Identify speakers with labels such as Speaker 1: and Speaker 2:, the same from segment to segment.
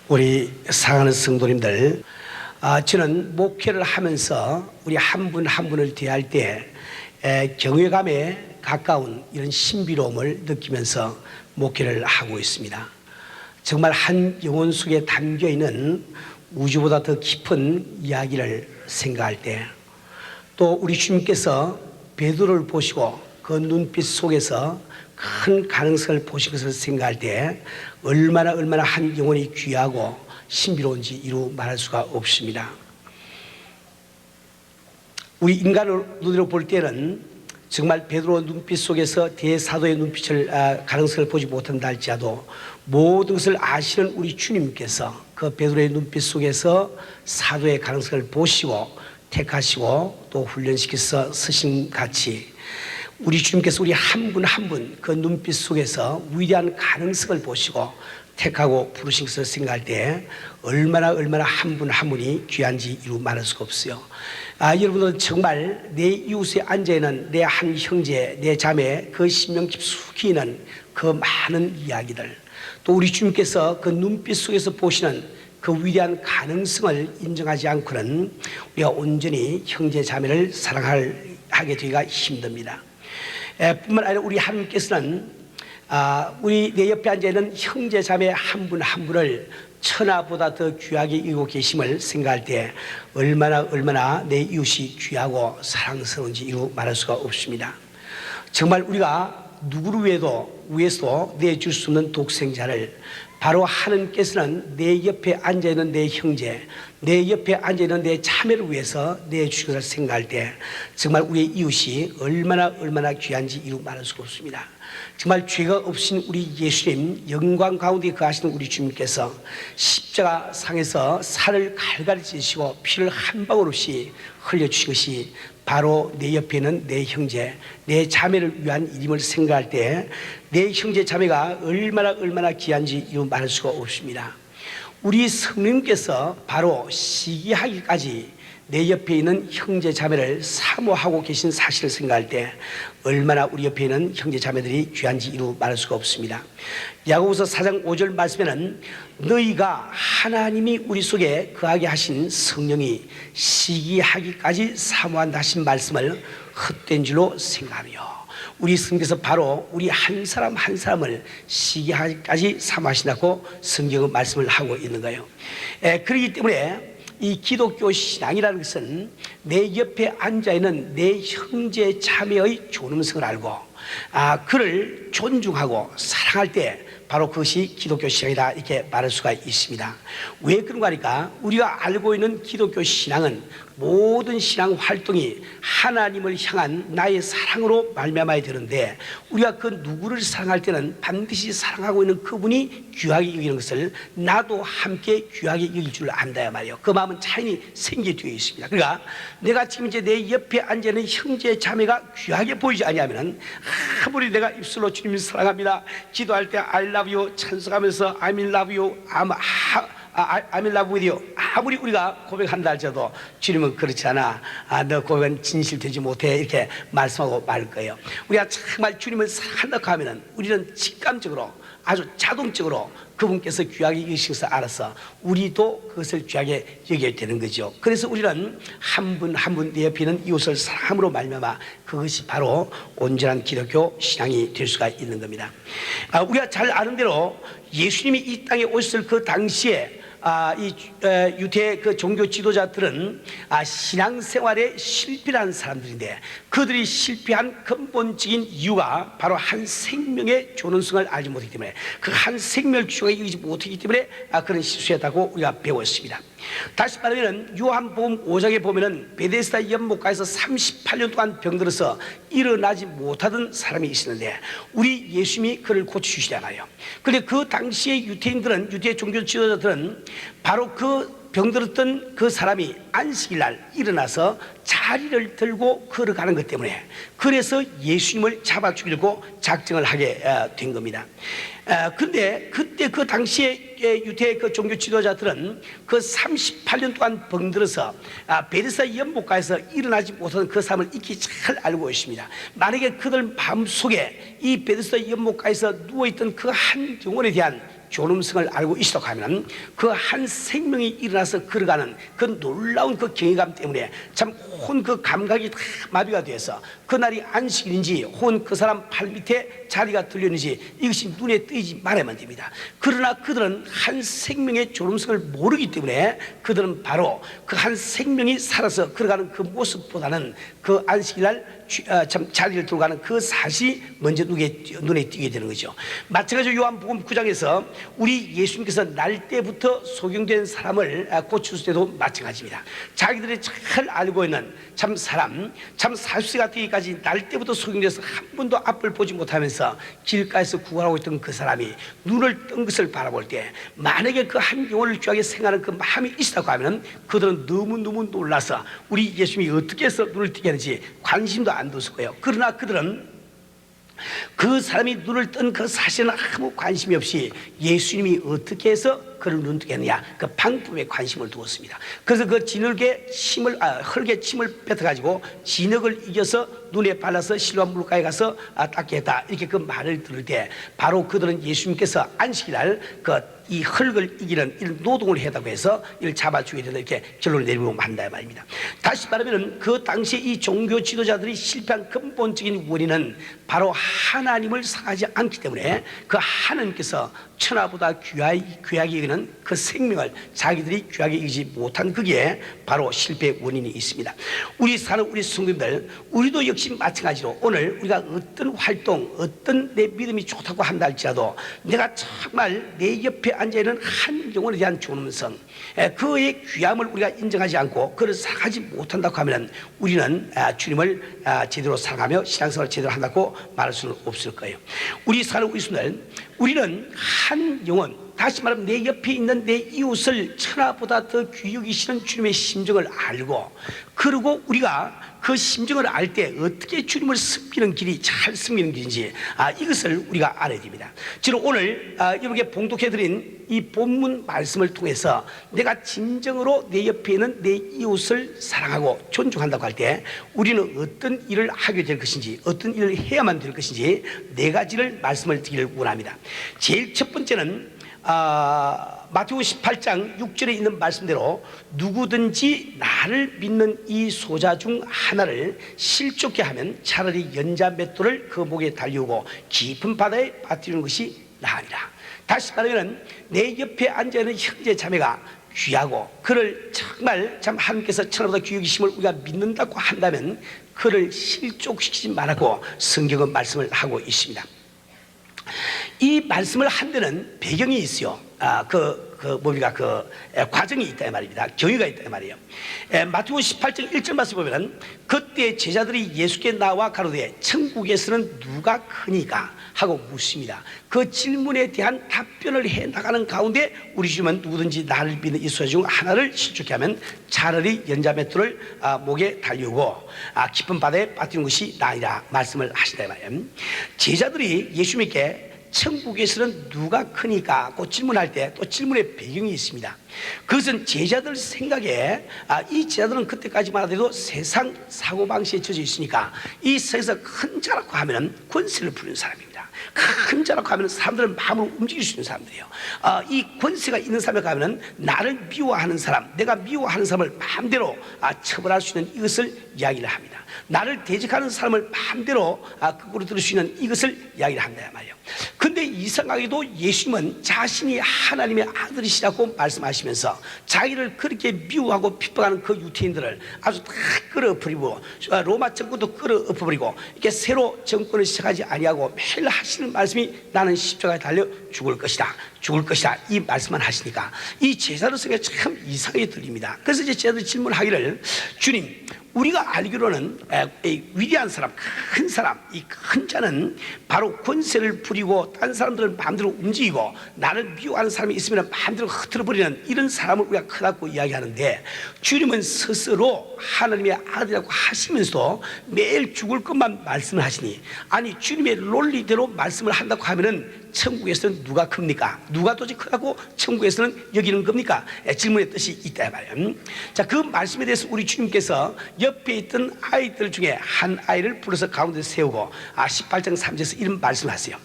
Speaker 1: 우리 사랑하는 성도님들, 저는 목회를 하면서 우리 한 분 한 분을 대할 때 경외감에 가까운 이런 신비로움을 느끼면서 목회를 하고 있습니다. 정말 한 영혼 속에 담겨있는 우주보다 더 깊은 이야기를 생각할 때, 또 우리 주님께서 베드로를 보시고 그 눈빛 속에서 큰 가능성을 보신 것을 생각할 때 얼마나 한 영혼이 귀하고 신비로운지 이루 말할 수가 없습니다. 우리 인간을 눈으로 볼 때는 정말 베드로 눈빛 속에서 대사도의 눈빛을 가능성을 보지 못한다 할지라도 모든 것을 아시는 우리 주님께서 그 베드로의 눈빛 속에서 사도의 가능성을 보시고 택하시고 또 훈련시켜서 쓰신 같이 우리 주님께서 우리 한 분 한 분 그 눈빛 속에서 위대한 가능성을 보시고 택하고 부르신 것을 생각할 때 얼마나 한 분 한 분이 귀한지 이루 말할 수가 없어요. 여러분은 정말 내 이웃에 앉아있는 내 한 형제, 내 자매, 그 심령 깊숙이 있는 그 많은 이야기들, 또 우리 주님께서 그 눈빛 속에서 보시는 그 위대한 가능성을 인정하지 않고는 우리가 온전히 형제 자매를 사랑하게 되기가 힘듭니다. 뿐만 아니라 우리 하나님께서는 우리 내 옆에 앉아있는 형제 자매 한 분 한 분을 천하보다 더 귀하게 여기고 계심을 생각할 때 얼마나 내 이웃이 귀하고 사랑스러운지 이루 말할 수가 없습니다. 정말 우리가 누구를 위해서도 내줄 수 없는 독생자를 바로 하나님께서는 내 옆에 앉아있는 내 형제, 내 옆에 앉아있는 내 자매를 위해서 내주신 것을 생각할 때 정말 우리의 이웃이 얼마나 귀한지 이루 말할 수가 없습니다. 정말 죄가 없으신 우리 예수님, 영광 가운데 거하시는 우리 주님께서 십자가 상에서 살을 갈갈이 찢으시고 피를 한 방울 없이 흘려주신 것이 바로 내 옆에 있는 내 형제, 내 자매를 위한 일임을 생각할 때 내 형제 자매가 얼마나 귀한지 이루 말할 수가 없습니다. 우리 성령님께서 바로 시기하기까지 내 옆에 있는 형제 자매를 사모하고 계신 사실을 생각할 때 얼마나 우리 옆에 있는 형제 자매들이 귀한지 이루 말할 수가 없습니다. 야고보서 4장 5절 말씀에는 너희가 하나님이 우리 속에 거하게 하신 성령이 시기하기까지 사모한다 하신 말씀을 헛된 줄로 생각하며, 우리 성경에서 바로 우리 한 사람 한 사람을 시기하기까지 사모하신다고 성경은 말씀을 하고 있는 거예요. 그렇기 때문에 이 기독교 신앙이라는 것은 내 옆에 앉아있는 내 형제 자매의 존엄성을 알고 그를 존중하고 사랑할 때 바로 그것이 기독교 신앙이다 이렇게 말할 수가 있습니다. 왜 그런가 하니까 우리가 알고 있는 기독교 신앙은 모든 신앙 활동이 하나님을 향한 나의 사랑으로 말미암아야 되는데 우리가 그 누구를 사랑할 때는 반드시 사랑하고 있는 그분이 귀하게 여기는 것을 나도 함께 귀하게 여길 줄 안다야 말이에요. 그 마음은 차이는 생기게 되어 있습니다. 그러니까 내가 지금 이제 내 옆에 앉아있는 형제 자매가 귀하게 보이지 않냐면은 아무리 내가 입술로 주님을 사랑합니다, 기도할 때 I love you 찬송하면서 I love you I love with you 아무리 우리가 고백한다 할지라도 주님은 그렇지 않아, 너 고백은 진실되지 못해 이렇게 말씀하고 말 거예요. 우리가 정말 주님을 사랑한다고 하면은 우리는 직감적으로 아주 자동적으로 그분께서 귀하게 여기신 것을 알아서 우리도 그것을 귀하게 여겨야 되는 거죠. 그래서 우리는 한 분 한 분 내 옆에 있는 이웃을 사랑함으로 말미암아 그것이 바로 온전한 기독교 신앙이 될 수가 있는 겁니다. 우리가 잘 아는 대로 예수님이 이 땅에 오셨을 그 당시에 이 유대 그 종교 지도자들은 신앙생활에 실패한 사람들인데 그들이 실패한 근본적인 이유가 바로 한 생명의 존엄성을 알지 못했기 때문에 그 한 생명을 주장하지 못했기 때문에 그런 실수했다고 우리가 배웠습니다. 다시 말하면 요한복음 5장에 보면은 베데스다 연못가에서 38년 동안 병들어서 일어나지 못하던 사람이 있었는데 우리 예수님이 그를 고쳐주시잖아요. 그런데 그 당시에 유대인들은, 유대 종교 지도자들은 바로 그 병들었던 그 사람이 안식일날 일어나서 자리를 들고 걸어가는 것 때문에 그래서 예수님을 잡아 죽이려고 작정을 하게 된 겁니다. 근데 그때 그 당시에 유대 그 종교 지도자들은 그 38년 동안 병들어서 베데스다 연못가에서 일어나지 못하는 그 사람을 익히 잘 알고 있습니다. 만약에 그들 마음속에 이 베데스다 연못가에서 누워있던 그 한 영혼에 대한 존엄성을 알고 있었다고 하면 그 한 생명이 일어나서 걸어가는 그 놀라운 그 경외감 때문에 참 혼 그 감각이 다 마비가 되어서 그날이 안식일인지 혹은 그 사람 발 밑에 자리가 들렸는지 이것이 눈에 띄지 말아야만 됩니다. 그러나 그들은 한 생명의 존엄성을 모르기 때문에 그들은 바로 그 한 생명이 살아서 걸어가는 그 모습보다는 그 안식일날 참 자리를 두고 가는 그 사실이 먼저 눈에 띄게 되는 거죠. 마찬가지로 요한복음 9장에서 우리 예수님께서 날 때부터 소경된 사람을 고치실 때도 마찬가지입니다. 자기들이 잘 알고 있는 참 사람, 참 40세가 되기까지 날 때부터 소경돼서 한 번도 앞을 보지 못하면서 길가에서 구걸하고 있던 그 사람이 눈을 뜬 것을 바라볼 때 만약에 그 한 영혼을 귀하게 생각하는 그 마음이 있었다고 하면 그들은 너무너무 놀라서 우리 예수님이 어떻게 해서 눈을 뜨게 하는지 관심도 안 뒀을 거예요. 그러나 그들은 그 사람이 눈을 뜬 그 사실은 아무 관심이 없이 예수님이 어떻게 해서 그를 눈뜨게 했느냐 그 방법에 관심을 두었습니다. 그래서 그 진흙에 흙에 침을 뱉어가지고 진흙을 이겨서 눈에 발라서 실로암 물가에 가서 닦게 했다 이렇게 그 말을 들을 때 바로 그들은 예수님께서 안식일날 이 흙을 이기는 이런 노동을 해다고 해서 이를 잡아주게 된다 이렇게 결론을 내리고 한다 말입니다. 다시 말하면 그 당시에 이 종교 지도자들이 실패한 근본적인 원인은 바로 하나님을 사랑하지 않기 때문에 그 하나님께서 천하보다 귀하게 여기는 그 생명을 자기들이 귀하게 여기지 못한 그게 바로 실패의 원인이 있습니다. 우리 사는 우리 성도님들 우리도 역시 마찬가지로 오늘 우리가 어떤 활동 어떤 내 믿음이 좋다고 한다 할지라도 내가 정말 내 옆에 앉아있는 한 영혼에 대한 존엄성 그의 귀함을 우리가 인정하지 않고 그를 사랑하지 못한다고 하면 우리는 주님을 제대로 사랑하며 신앙생활을 제대로 한다고 말할 수는 없을 거예요. 우리 사는 우리 성도들 우리는 한 영혼 다시 말하면 내 옆에 있는 내 이웃을 천하보다 더 귀히 여기시는 주님의 심정을 알고 그리고 우리가 그 심정을 알 때 어떻게 주님을 섬기는 길이 잘 섬기는 길인지 이것을 우리가 알아야 됩니다. 지금 오늘 여러분께 봉독해드린 이 본문 말씀을 통해서 내가 진정으로 내 옆에 있는 내 이웃을 사랑하고 존중한다고 할 때 우리는 어떤 일을 하게 될 것인지 어떤 일을 해야만 될 것인지 네 가지를 말씀을 드리기를 원합니다. 제일 첫 번째는 마태복음 18장 6절에 있는 말씀대로 누구든지 나를 믿는 이 소자 중 하나를 실족케 하면 차라리 연자 맷돌을 그 목에 달리우고 깊은 바다에 빠뜨리는 것이 나으리라. 다시 말하면 내 옆에 앉아있는 형제 자매가 귀하고 그를 정말 참 하나님께서 천하보다 귀히 여기심을 우리가 믿는다고 한다면 그를 실족시키지 말라고 성경은 말씀을 하고 있습니다. 이 말씀을 한 데는 배경이 있어요. 과정이 있다 말입니다. 경위가 있다 말이에요. 마태복음 18장 1절 말씀 보면은 그때 제자들이 예수께 나와 가로되 천국에서는 누가 크니까 하고 묻습니다. 그 질문에 대한 답변을 해 나가는 가운데 우리 주님은 누구든지 나를 믿는 이 소자 중 하나를 실족케 하면 차라리 연자맷돌을 목에 달리우고 깊은 바다에 빠뜨리는 것이 나으리라 말씀을 하신다 말이에요. 제자들이 예수님께 천국에서는 누가 크니까 그 질문할 때 또 질문의 배경이 있습니다. 그것은 제자들 생각에 이 제자들은 그때까지만 하더라도 세상 사고방식에 젖어 있으니까 이 세상에서 큰 자라고 하면 권세를 부리는 사람입니다. 큰 자라고 하면 사람들은 마음을 움직일 수 있는 사람들이에요. 이 권세가 있는 사람에 가면 나를 미워하는 사람 내가 미워하는 사람을 마음대로 처벌할 수 있는 이것을 이야기를 합니다. 나를 대적하는 사람을 마음대로 거꾸로 들을 수 있는 이것을 이야기를 한다 말이에요. 근데 이상하게도 예수님은 자신이 하나님의 아들이시라고 말씀하시면서 자기를 그렇게 미워하고 핍박하는 그 유태인들을 아주 다 끌어버리고 로마 정권도 끌어엎어버리고 이렇게 새로 정권을 시작하지 아니하고 매일 하시는 말씀이 나는 십자가에 달려 죽을 것이다 이 말씀만 하시니까 이 제자로서가 참 이상하게 들립니다. 그래서 이제 제자들이 질문하기를 주님 우리가 알기로는 위대한 사람, 큰 사람, 이 큰 자는 바로 권세를 부리고 다른 사람들을 마음대로 움직이고 나를 미워하는 사람이 있으면 마음대로 흐트러버리는 이런 사람을 우리가 크다고 이야기하는데 주님은 스스로 하나님의 아들이라고 하시면서도 매일 죽을 것만 말씀을 하시니 아니 주님의 논리대로 말씀을 한다고 하면은 천국에서는 누가 큽니까? 누가 도대체 크다고 천국에서는 여기는 겁니까? 질문의 뜻이 있다 말이에요. 자, 그 말씀에 대해서 우리 주님께서 옆에 있던 아이들 중에 한 아이를 불러서 가운데 세우고 18장 3절에서 이런 말씀하세요.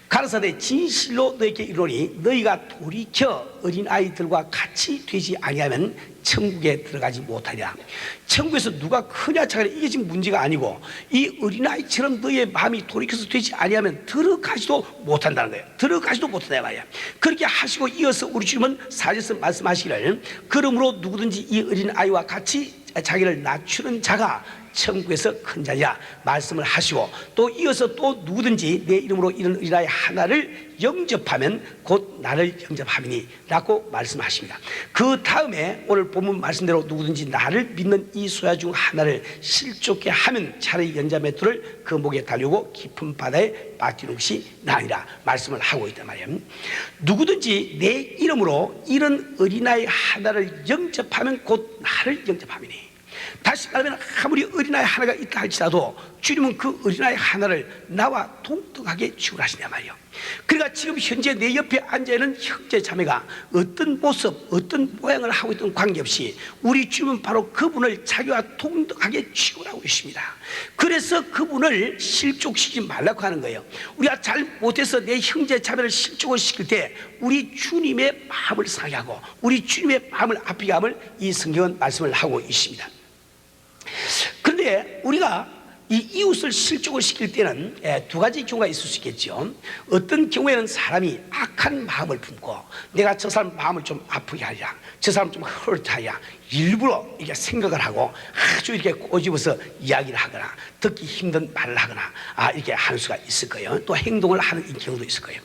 Speaker 1: 가라사대 진실로 너에게 이르노니 너희가 돌이켜 어린아이들과 같이 되지 아니하면 천국에 들어가지 못하리라. 천국에서 누가 크냐 작으냐 이게 지금 문제가 아니고 이 어린아이처럼 너의 마음이 돌이켜서 되지 아니하면 들어가지도 못한다는 거예요. 들어가지도 못한다 말이야. 그렇게 하시고 이어서 우리 주님은 4절에서 말씀하시기를 그러므로 누구든지 이 어린아이와 같이 자기를 낮추는 자가 천국에서 큰 자냐 말씀을 하시고 또 이어서 또 누구든지 내 이름으로 이런 어린아이 하나를 영접하면 곧 나를 영접함이니 라고 말씀하십니다. 그 다음에 오늘 본문 말씀대로 누구든지 나를 믿는 이 소야 중 하나를 실족게 하면 차라리 연자 맷돌을 그 목에 달리고 깊은 바다에 빠뜨리는 것이 나으리라 말씀을 하고 있단 말이에요. 누구든지 내 이름으로 이런 어린아이 하나를 영접하면 곧 나를 영접함이니. 다시 말하면 아무리 어린아이 하나가 있다 할지라도 주님은 그 어린아이 하나를 나와 동등하게 취급하시냐 말이에요. 그러니까 지금 현재 내 옆에 앉아있는 형제 자매가 어떤 모습 어떤 모양을 하고 있던 관계없이 우리 주님은 바로 그분을 자기와 동등하게 취급하고 있습니다. 그래서 그분을 실족시키지 말라고 하는 거예요. 우리가 잘못해서 내 형제 자매를 실족을 시킬 때 우리 주님의 마음을 상하게 하고 우리 주님의 마음을 아프게 함을 이 성경은 말씀을 하고 있습니다. 그런데 우리가 이 이웃을 실족을 시킬 때는 두 가지 경우가 있을 수 있겠죠. 어떤 경우에는 사람이 악한 마음을 품고 내가 저 사람 마음을 좀 아프게 하랴, 저 사람 좀 허릇하랴 일부러 이렇게 생각을 하고 아주 이렇게 꼬집어서 이야기를 하거나 듣기 힘든 말을 하거나 이렇게 하는 수가 있을 거예요. 또 행동을 하는 경우도 있을 거예요.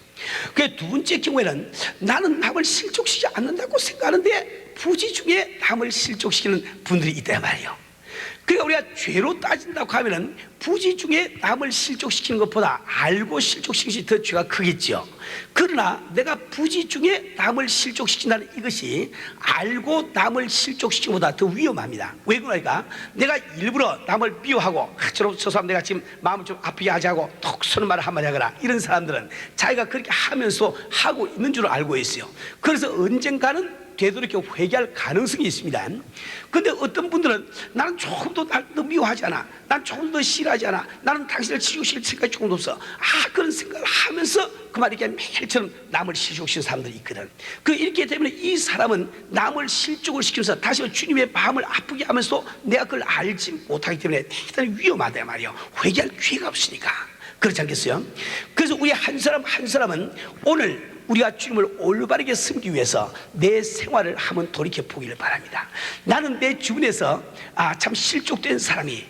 Speaker 1: 그 두 번째 경우에는 나는 남을 실족시키지 않는다고 생각하는데 부지 중에 남을 실족시키는 분들이 있단 말이에요. 그러니까 우리가 죄로 따진다고 하면은 부지 중에 남을 실족시키는 것보다 알고 실족시키는 것이 더 죄가 크겠죠. 그러나 내가 부지 중에 남을 실족시킨다는 이것이 알고 남을 실족시키는 것보다 더 위험합니다. 왜 그러니까 내가 일부러 남을 미워하고 저 사람 내가 지금 마음을 좀 아프게 하지 하고 톡 쏘는 말을 한마디 하거나 이런 사람들은 자기가 그렇게 하면서 하고 있는 줄 알고 있어요. 그래서 언젠가는 되도록이면 회개할 가능성이 있습니다. 그런데 어떤 분들은 나는 조금도 너 미워하지 않아, 난 조금도 싫어하지 않아, 나는 당신을 실족시킬 생각이 조금도 없어, 그런 생각을 하면서 그만 이렇게 매일처럼 남을 실족시키는 사람들이 있거든. 이렇게 되면 이 사람은 남을 실족을 시키면서 다시 주님의 마음을 아프게 하면서 내가 그걸 알지 못하기 때문에 대단히 위험하단 말이에요. 회개할 기회가 없으니까. 그렇지 않겠어요? 그래서 우리 한 사람 한 사람은 오늘 우리가 주님을 올바르게 섬기기 위해서 내 생활을 한번 돌이켜 보기를 바랍니다. 나는 내 주변에서 참 실족된 사람이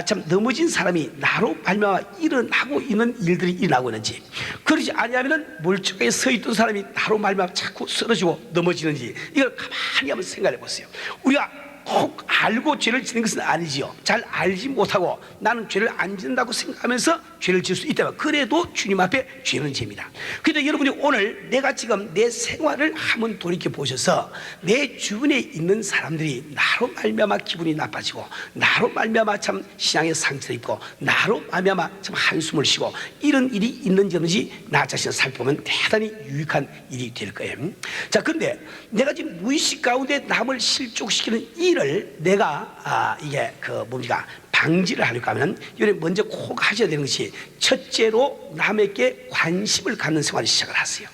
Speaker 1: 참 넘어진 사람이 나로 말미암아 일어나고 있는 일들이 일어나고 있는지, 그러지 아니하면 멀쩡하게 서 있던 사람이 나로 말미암아 자꾸 쓰러지고 넘어지는지 이걸 가만히 한번 생각해 보세요. 우리가 꼭 알고 죄를 지는 것은 아니지요. 잘 알지 못하고 나는 죄를 안 짓는다고 생각하면서 죄를 지을 수 있다면 그래도 주님 앞에 죄는 죄입니다. 그런데 여러분이 오늘 내가 지금 내 생활을 한번 돌이켜 보셔서 내 주변에 있는 사람들이 나로 말미암아 기분이 나빠지고 나로 말미암아 참 신앙의 상처를 입고 나로 말미암아 참 한숨을 쉬고 이런 일이 있는지 없는지 나 자신을 살펴보면 대단히 유익한 일이 될 거예요. 자, 그런데 내가 지금 무의식 가운데 남을 실족시키는 일을 내가 이게 뭡니까 방지를 하려고 하면 이번에 먼저 꼭 하셔야 되는 것이 첫째로 남에게 관심을 갖는 생활을 시작을 하세요.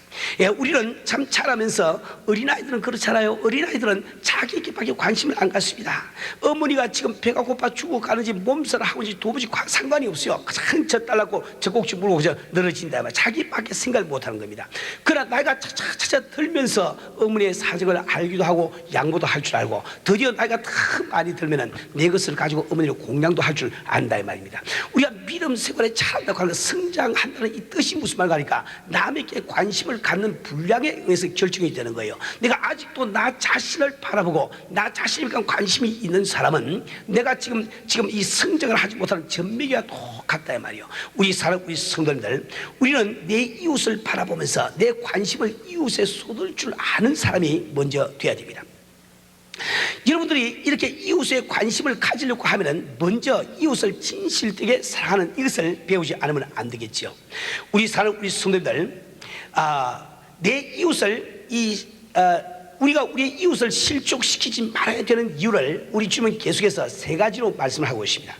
Speaker 1: 우리는 참 자라면서 어린아이들은 그렇잖아요. 어린아이들은 자기에게밖에 관심을 안 갖습니다. 어머니가 지금 배가 고파 죽어가는지 몸살을 하고인지 도무지 상관이 없어요. 그냥 저 딸라고 저 꼭지 물고 늘어진다 말이야. 자기밖에 생각을 못하는 겁니다. 그러나 나이가 차차 들면서 어머니의 사정을 알기도 하고 양보도 할 줄 알고 드디어 나이가 더 많이 들면은 내 것을 가지고 어머니를 공양도 할 줄 안다 이 말입니다. 우리가 믿음 생활에 자란다고 하는 성장한다는 이 뜻이 무슨 말인가 하니까 남에게 관심을 갖는 분량에 의해서 결정이 되는 거예요. 내가 아직도 나 자신을 바라보고 나 자신에 대한 관심이 있는 사람은 내가 지금 이 성장을 하지 못하는 전매기와 똑같다 이 말이에요. 우리 성도님들, 우리는 내 이웃을 바라보면서 내 관심을 이웃에 쏟을 줄 아는 사람이 먼저 돼야 됩니다. 여러분들이 이렇게 이웃에 관심을 가지려고 하면은 먼저 이웃을 진실되게 사랑하는 이것을 배우지 않으면 안 되겠죠. 우리 성도님들, 내 이웃을 우리가 우리의 이웃을 실족시키지 말아야 되는 이유를 우리 주님은 계속해서 세 가지로 말씀을 하고 있습니다.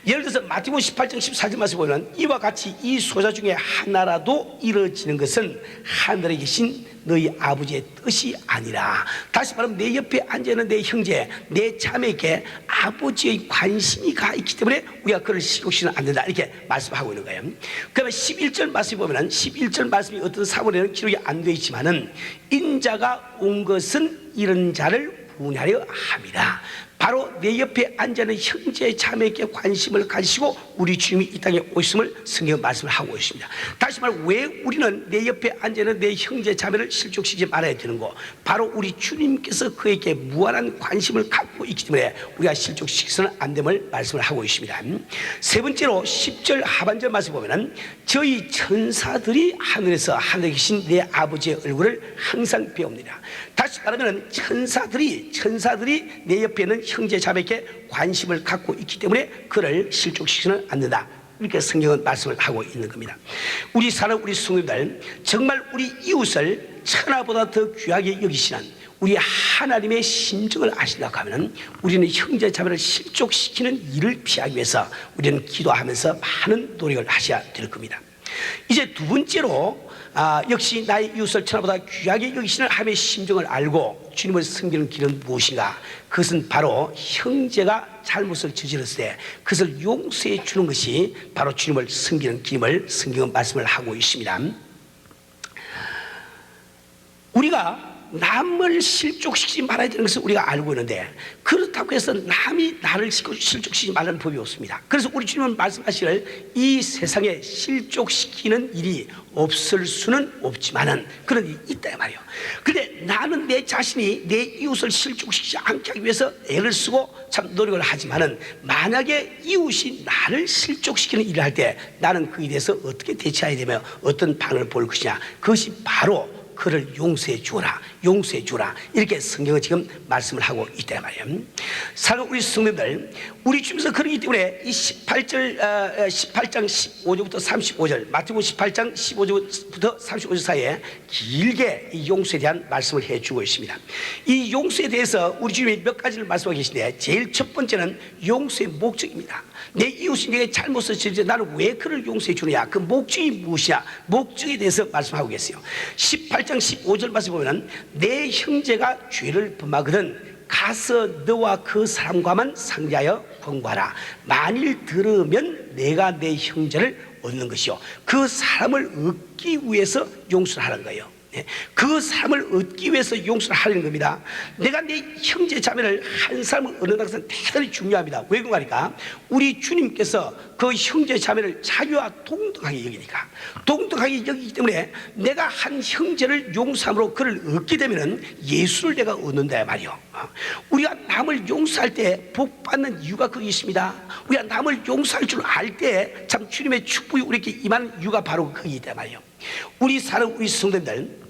Speaker 1: 예를 들어서 마태복음 18장 14절 말씀 보면 이와 같이 이 소자 중에 하나라도 이루어지는 것은 하늘에 계신 너희 아버지의 뜻이 아니라. 다시 말하면 내 옆에 앉아있는 내 형제, 내 자매에게 아버지의 관심이 가 있기 때문에 우리가 그를 실족시키면 안 된다, 이렇게 말씀하고 있는 거예요. 그러면 11절 말씀을 보면 11절 말씀이 어떤 사본에는 기록이 안 되어 있지만은 인자가 온 것은 이런 자를 분하려 함이라. 바로 내 옆에 앉아있는 형제 자매에게 관심을 가지시고 우리 주님이 이 땅에 오셨음을 성경 말씀을 하고 있습니다. 다시 말해 왜 우리는 내 옆에 앉아있는 내 형제 자매를 실족시키지 말아야 되는고, 바로 우리 주님께서 그에게 무한한 관심을 갖고 있기 때문에 우리가 실족시켜서는 안 됨을 말씀을 하고 있습니다. 세 번째로 10절 하반절 말씀 보면은 저희 천사들이 하늘에 계신 내 아버지의 얼굴을 항상 배웁니다. 다시 말하면 천사들이 내 옆에 있는 형제 자매에게 관심을 갖고 있기 때문에 그를 실족시키지는 않는다, 이렇게 성경은 말씀을 하고 있는 겁니다. 우리 사는 우리 성도들, 정말 우리 이웃을 천하보다 더 귀하게 여기시는 우리 하나님의 심정을 아신다고 하면 우리는 형제 자매를 실족시키는 일을 피하기 위해서 우리는 기도하면서 많은 노력을 하셔야 될 겁니다. 이제 두 번째로 역시 나의 이웃을 천하보다 귀하게 여기시는 하나님의 심정을 알고 주님을 섬기는 길은 무엇인가? 그것은 바로 형제가 잘못을 저질렀을 때 그것을 용서해 주는 것이 바로 주님을 섬기는 길임을 성경은 말씀을 하고 있습니다. 우리가 남을 실족시키지 말아야 되는 것을 우리가 알고 있는데, 그렇다고 해서 남이 나를 실족시키지 말라는 법이 없습니다. 그래서 우리 주님은 말씀하시기를 이 세상에 실족시키는 일이 없을 수는 없지만은 그런 일이 있다 말이에요. 근데 나는 내 자신이 내 이웃을 실족시키지 않게 하기 위해서 애를 쓰고 참 노력을 하지만은 만약에 이웃이 나를 실족시키는 일을 할 때 나는 그에 대해서 어떻게 대처해야 되며 어떤 반응을 보일 것이냐, 그것이 바로 그를 용서해 주라, 용서해 주라, 이렇게 성경은 지금 말씀을 하고 있다 말이에요. 사랑하는 우리 성도들, 우리 주님께서 그러기 때문에 이 18장 15절부터 35절, 마태복음 18장 15절부터 35절 사이에 길게 이 용서에 대한 말씀을 해주고 있습니다. 이 용서에 대해서 우리 주님이 몇 가지를 말씀하고 계신데, 제일 첫 번째는 용서의 목적입니다. 내 이웃이 내게 잘못을 저지르는데 나는 왜 그를 용서해 주느냐, 그 목적이 무엇이냐, 목적에 대해서 말씀하고 계세요. 18장 15절 말씀 보면 내 형제가 죄를 범하거든 가서 너와 그 사람과만 상대하여 권고하라. 만일 들으면 내가 내 형제를 얻는 것이요, 그 사람을 얻기 위해서 용서를 하는 거예요. 그 사람을 얻기 위해서 용서를 하려는 겁니다. 내가 내 형제 자매를 한 사람을 얻는다는 것은 대단히 중요합니다. 왜 그러니까 우리 주님께서 그 형제 자매를 자기와 동등하게 여기니까, 동등하게 여기기 때문에 내가 한 형제를 용서함으로 그를 얻게 되면 예수를 내가 얻는다 말이요. 우리가 남을 용서할 때 복 받는 이유가 거기 있습니다. 우리가 남을 용서할 줄 알 때 참 주님의 축복이 우리에게 임하는 이유가 바로 거기 있다 말이요. 우리 사는 우리 성도들,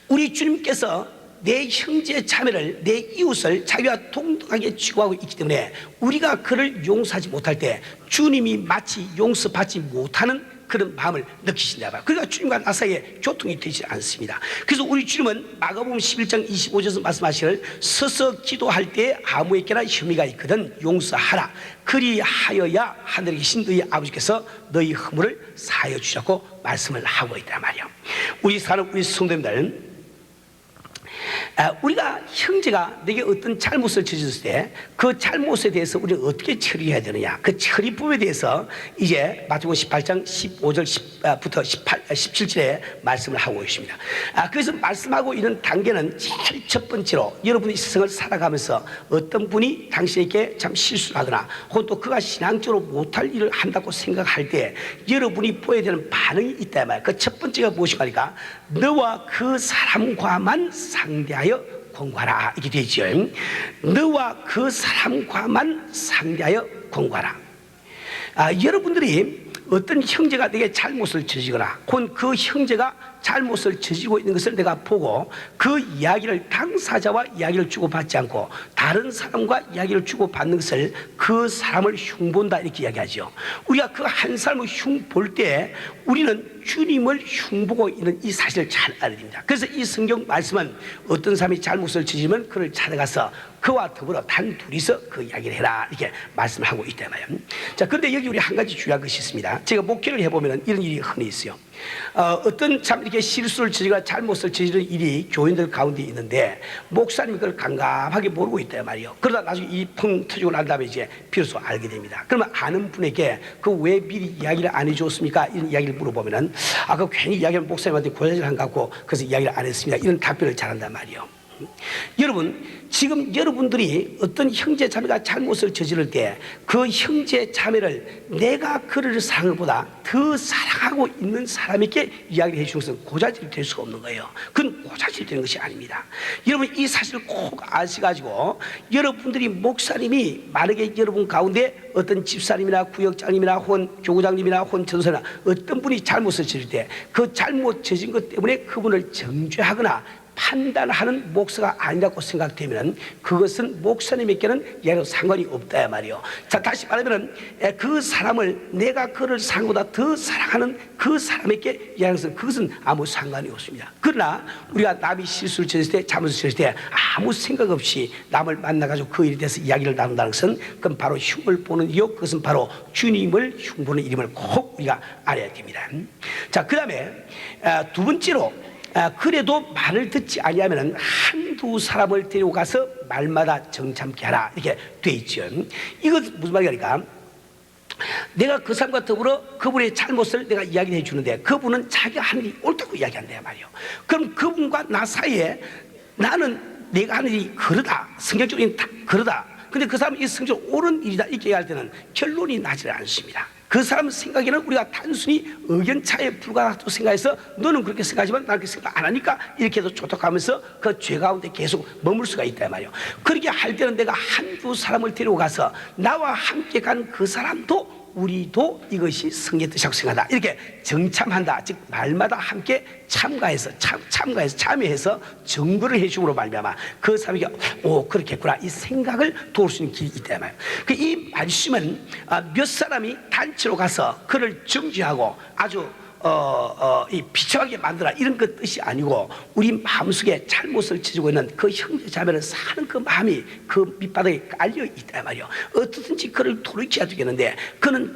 Speaker 1: 우리 주님께서 내 형제 자매를, 내 이웃을 자기와 동등하게 취급하고 있기 때문에 우리가 그를 용서하지 못할 때 주님이 마치 용서받지 못하는 그런 마음을 느끼신다 봐요. 그러니까 주님과 나 사이에 교통이 되지 않습니다. 그래서 우리 주님은 마가복음 11장 25절에서 말씀하시기를 서서 기도할 때 아무에게나 혐의가 있거든 용서하라. 그리하여야 하늘에 계신 너희 아버지께서 너희 허물을 사하여 주셨고 말씀을 하고 있단 말이에요. 우리 사는 우리 성도님들, 우리가 형제가 내게 어떤 잘못을 저질렀을 때 그 잘못에 대해서 우리가 어떻게 처리해야 되느냐, 그 처리법에 대해서 이제 마태복음 18장 15절부터 17절에 말씀을 하고 있습니다. 그래서 말씀하고 있는 단계는 제일 첫 번째로 여러분이 세상을 살아가면서 어떤 분이 당신에게 참 실수를 하거나 혹은 또 그가 신앙적으로 못할 일을 한다고 생각할 때 여러분이 보여야 되는 반응이 있다 말이에요. 그 첫 번째가 무엇인가, 너와 그 사람과만 상대하여 권고하라, 이렇게 되죠. 너와 그 사람과만 상대하여 권고하라. 여러분들이 어떤 형제가 내게 잘못을 저지거나 혹은 그 형제가 잘못을 저지르고 있는 것을 내가 보고 그 이야기를 당사자와 이야기를 주고받지 않고 다른 사람과 이야기를 주고받는 것을 그 사람을 흉본다 이렇게 이야기하죠. 우리가 그 한 사람을 흉볼 때 우리는 주님을 흉보고 있는 이 사실을 잘 알아야 됩니다. 그래서 이 성경 말씀은 어떤 사람이 잘못을 저지르면 그를 찾아가서 그와 더불어 단 둘이서 그 이야기를 해라 이렇게 말씀하고 있단 말이에요. 자, 그런데 여기 우리 한 가지 중요한 것이 있습니다. 제가 목회를 해보면 이런 일이 흔히 있어요. 어떤 참 이렇게 실수를 저지르거나 잘못을 저지르는 일이 교인들 가운데 있는데 목사님이 그걸 감감하게 모르고 있단 말이에요. 그러다 나중에 이 펑 터지고 난 다음에 이제 비로소 알게 됩니다. 그러면 아는 분에게 그 왜 미리 이야기를 안 해줬습니까? 이런 이야기를 물어보면은 그 괜히 이야기하면 목사님한테 고자질 한 것 같고 그래서 이야기를 안 했습니다. 이런 답변을 잘한단 말이에요. 여러분, 지금 여러분들이 어떤 형제 자매가 잘못을 저지를 때 그 형제 자매를 내가 그를 사랑을 보다 더 사랑하고 있는 사람에게 이야기를 해주는 것은 고자질이 될 수가 없는 거예요. 그건 고자질이 되는 것이 아닙니다. 여러분, 이 사실을 꼭 아셔가지고 여러분들이 목사님이 만약에 여러분 가운데 어떤 집사님이나 구역장님이나 혹은 교구장님이나 혹은 전도사나 어떤 분이 잘못을 저질 때 그 잘못 저진 것 때문에 그분을 정죄하거나 판단하는 목사가 아니라고 생각되면 그것은 목사님에게는 얘로 상관이 없다 말이요. 자, 다시 말하면 그 사람을 내가 그를 사랑보다 더 사랑하는 그 사람에게 이야기하는 것은 그것은 아무 상관이 없습니다. 그러나 우리가 남이 실수를 저질 때 잘못을 저질 때 아무 생각 없이 남을 만나가지고 그 일에 대해서 이야기를 나눈다는 것은 그건 바로 흉을 보는 일이요, 그것은 바로 주님을 흉보는 일임을 꼭 우리가 알아야 됩니다. 자, 그 다음에 두 번째로 그래도 말을 듣지 아니하면 한두 사람을 데리고 가서 말마다 정참케 하라 이렇게 돼 있죠. 이거 무슨 말이니까 내가 그 사람과 더불어 그분의 잘못을 내가 이야기해 주는데 그분은 자기가 하는 일이 옳다고 이야기한단 말이에요. 그럼 그분과 나 사이에 나는 내가 하는 일이 그러다, 성경적으로 그러다, 근데 그 사람이 이 성경적으로 옳은 일이다 이렇게 얘기할 때는 결론이 나지 않습니다. 그 사람 생각에는 우리가 단순히 의견차에 불과하다고 생각해서 너는 그렇게 생각하지만 나는 그렇게 생각 안 하니까 이렇게 해서 조탁하면서 그 죄 가운데 계속 머물 수가 있단 말이에요. 그렇게 할 때는 내가 한두 사람을 데리고 가서 나와 함께 간 그 사람도 우리도 이것이 성의 뜻이라고 생각한다 이렇게 정참한다, 즉 말마다 함께 참여해서 증거를 해줌으로 말미암아 그 사람에게 오 그렇겠구나 이 생각을 도울 수 있는 길이 있단 말이에요. 이 말씀은 몇 사람이 단체로 가서 그를 정죄하고 아주 이 비참하게 만들어 이런 그 뜻이 아니고 우리 마음속에 잘못을 저지르고 있는 그 형제 자매를 사는 그 마음이 그 밑바닥에 깔려 있단 말이에요. 어떻든지 그를 돌이켜야 되겠는데 그는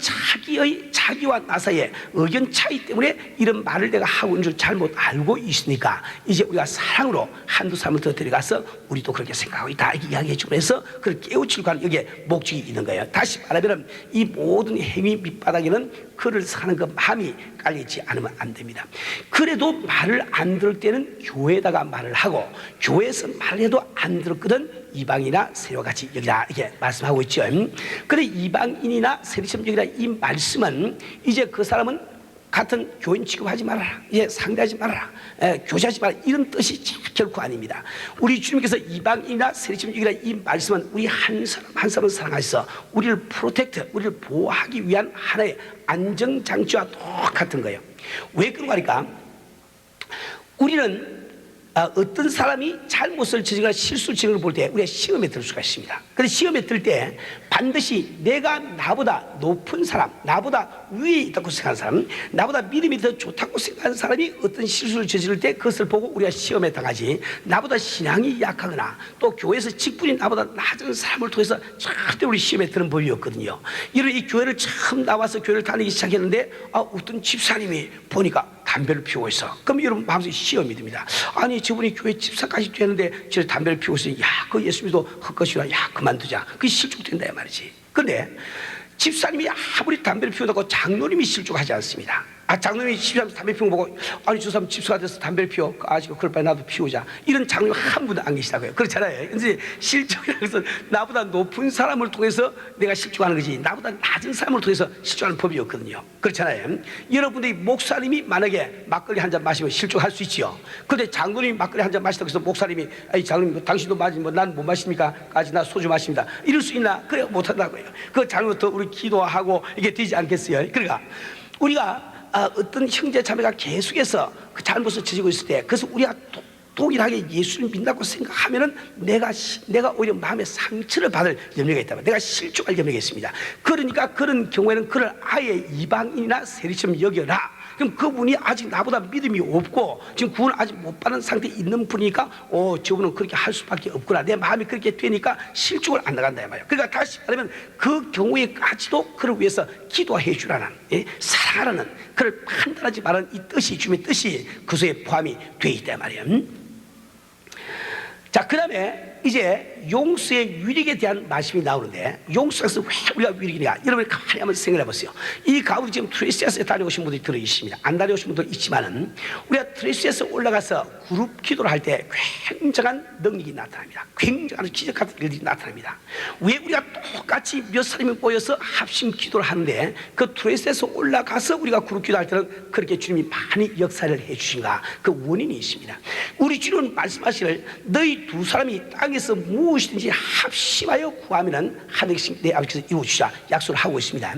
Speaker 1: 자기와 나 사이에 의견 차이 때문에 이런 말을 내가 하고 있는 줄 잘못 알고 있으니까 이제 우리가 사랑으로 한두 사람을 더 데려가서 우리도 그렇게 생각하고 있다 이렇게 이야기해 주면서 그를 깨우치려고 하는 여기에 목적이 있는 거예요. 다시 말하면 이 모든 행위 밑바닥에는 그를 사는 그 마음이 깔리지 않으면 안 됩니다. 그래도 말을 안 들을 때는 교회에다가 말을 하고 교회에서 말을 해도 안 들었거든 이방이나 세리와 같이 여기라 이렇게 말씀하고 있죠. 그런데 이방인이나 세리처럼 여기라 이 말씀은 이제 그 사람은 같은 교인 취급하지 말아라, 이제 상대하지 말아라, 교제하지 말아라 이런 뜻이 결코 아닙니다. 우리 주님께서 이방인이나 세리처럼 여기라 이 말씀은 우리 한 사람 한 사람을 사랑하셔서 우리를 프로텍트, 우리를 보호하기 위한 하나의 안정장치와 똑같은 거예요. 왜 그런가 하니까 우리는 어떤 사람이 잘못을 저지르거나 실수를 저지르는 걸 볼 때 우리가 시험에 들 수가 있습니다. 그래서 시험에 들 때 반드시 내가 나보다 높은 사람, 나보다 위에 있다고 생각하는 사람, 나보다 믿음이 더 좋다고 생각하는 사람이 어떤 실수를 저지를 때 그것을 보고 우리가 시험에 당하지, 나보다 신앙이 약하거나 또 교회에서 직분이 나보다 낮은 사람을 통해서 절대 우리 시험에 드는 법이 없거든요. 이런 이 교회를 처음 나와서 교회를 다니기 시작했는데 어떤 집사님이 보니까 담배를 피우고 있어. 그럼 여러분 마음속에 시험이 듭니다. 아니 저분이 교회 집사까지 되는데 저 담배를 피우고 있으니 그 예수 믿어 헛것이라 그만두자. 그게 실족된다 이 말이지. 그런데 집사님이 아무리 담배를 피우다고 장로님이 실족하지 않습니다. 장로님이 집사람 담배 피우는 거 보고 아니 저 사람 집사가 돼서 담배를 피워 아직 그럴 바에 나도 피우자 이런 장로님 한 분도 안 계시다고요. 그렇잖아요. 근데 실족이라는 것은 나보다 높은 사람을 통해서 내가 실족하는 거지 나보다 낮은 사람을 통해서 실족하는 법이 없거든요. 그렇잖아요. 여러분들이 목사님이 만약에 막걸리 한 잔 마시면 실족할 수 있지요. 그런데 장로님이 막걸리 한 잔 마시다고 해서 목사님이 아니 장로님 당신도 마시면 난 못 마십니까? 아직 나 소주 마십니다. 이럴 수 있나? 그래 못한다고요. 그 장로부터 우리 기도하고 이게 되지 않겠어요. 그러니까 우리가 어떤 형제 자매가 계속해서 그 잘못을 저지르고 있을 때, 그래서 우리가 동일하게 예수를 믿는다고 생각하면은 내가 오히려 마음의 상처를 받을 염려가 있다면, 내가 실족할 염려가 있습니다. 그러니까 그런 경우에는 그를 아예 이방인이나 세리처럼 여겨라. 그럼 그분이 아직 나보다 믿음이 없고 지금 구원을 아직 못 받은 상태에 있는 분이니까 저분은 그렇게 할 수밖에 없구나, 내 마음이 그렇게 되니까 실족을 안 나간다 이 말이에요. 그러니까 다시 말하면 그 경우에까지도 그를 위해서 기도해 주라는, 사랑하라는, 그를 판단하지 말라는 이 뜻이, 주님의 뜻이 그 속에 포함이 되어 있다 이 말이에요. 자, 그 다음에 이제 용서의 위력에 대한 말씀이 나오는데, 용서에서 왜 우리가 위력이냐, 여러분이 가만히 한번 생각해 보세요. 이 가운데 지금 트레시아스에 다녀오신 분들이 들어있습니다. 안 다녀오신 분도 있지만은 우리가 트레시아스에 올라가서 그룹 기도를 할 때 굉장한 능력이 나타납니다. 굉장한 기적 같은 일들이 나타납니다. 왜 우리가 똑같이 몇 사람이 모여서 합심 기도를 하는데 그 트레시아스에 올라가서 우리가 그룹 기도할 때는 그렇게 주님이 많이 역사를 해 주신가? 그 원인이 있습니다. 우리 주님은 말씀하시기를 너희 두 사람이 땅에서 무엇이든지 합심하여 구하면은 하늘이신 내 아버지께서 이루어주시라 약속을 하고 있습니다.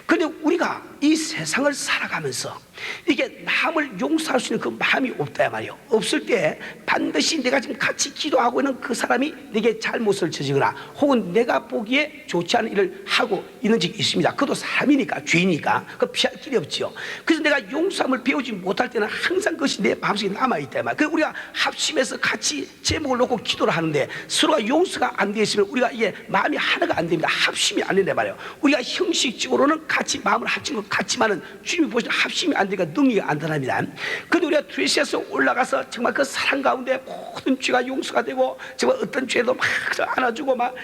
Speaker 1: 그런데 우리가 이 세상을 살아가면서 이게 남을 용서할 수 있는 그 마음이 없다 말이에요. 없을 때 반드시 내가 지금 같이 기도하고 있는 그 사람이 내게 잘못을 저지거나 혹은 내가 보기에 좋지 않은 일을 하고 있는 적이 있습니다. 그것도 사람이니까, 죄이니까 그 피할 길이 없죠. 그래서 내가 용서함을 배우지 못할 때는 항상 그것이 내 마음속에 남아있다 말이에요. 그래서 우리가 합심해서 같이 제목을 놓고 기도를 하는데 서로가 용서가 안 되어 있으면 우리가 이게 마음이 하나가 안 됩니다. 합심이 안 된단 말이에요. 우리가 형식적으로는 같이 마음을 합친 것 같지만은 주님이 보시는 합심이 안 되니까 능력이 안 드러납니다. 그런데 우리가 트레시아스에 올라가서 정말 그 사랑 가운데 모든 죄가 용서가 되고 정말 어떤 죄도 막 안아주고 막